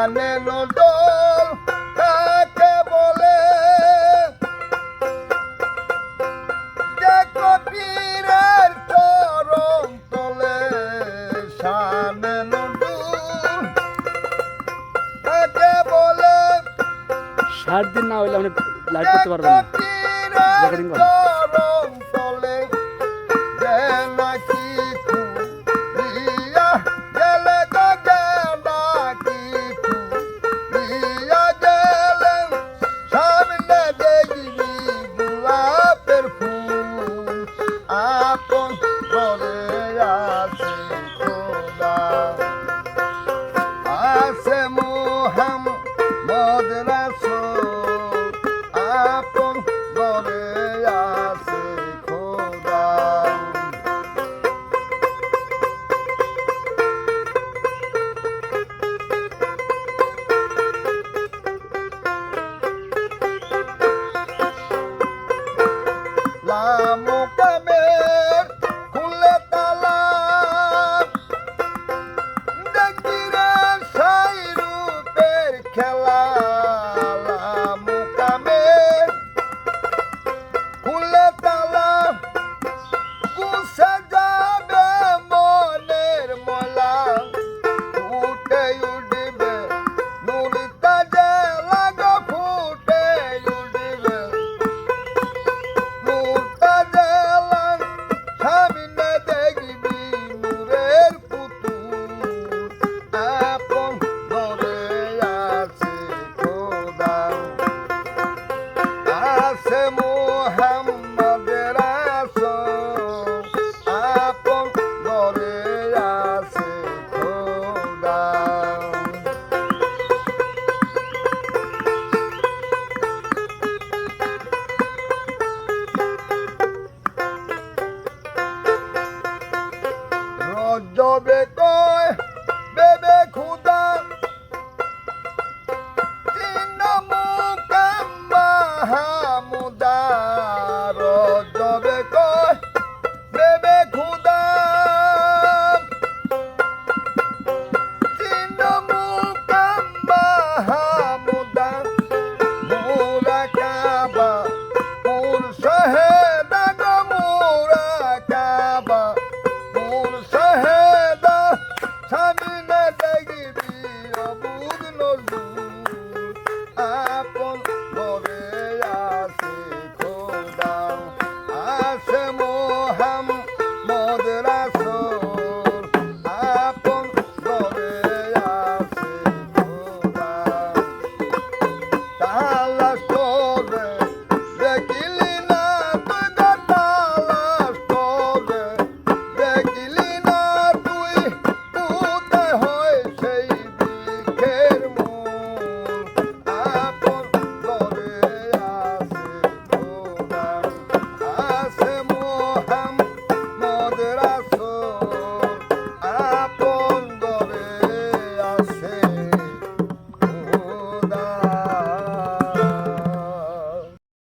শানে নজর কাকে বলে যে কবিরের চরণ তলে শানে নজর কাকে বলে 60 দিন না হইলে আপনি লাইভ করতে পারবেন না রেকর্ডিং করুন চরণ তলে যে নাকি খুলিয়া গেলে গো যে নাকি খুলিয়া গেলেন সামনে দেখবি গোলাপের ফুল আপন ঘরে আছে খোদা আছে মুহাম্মদ রাসূল আপন ঘরে আছে খোদা লামুকামের খুলে তালা দেখবি রে সাই রূপের খেলা লামুকামের খুলে তালা কুসে যাবে মনের মলা ফুটে উঠবে নূর তাজে লাগো ফুটে উঠবে নূর তাজে লাগ সামনে দেখবি নূরের পুতুল আপন ঘরে আছে খোদা আছে মুহাম্মদ রাসূল আপন ঘরে আছে খোদা রজবে কয় বেবে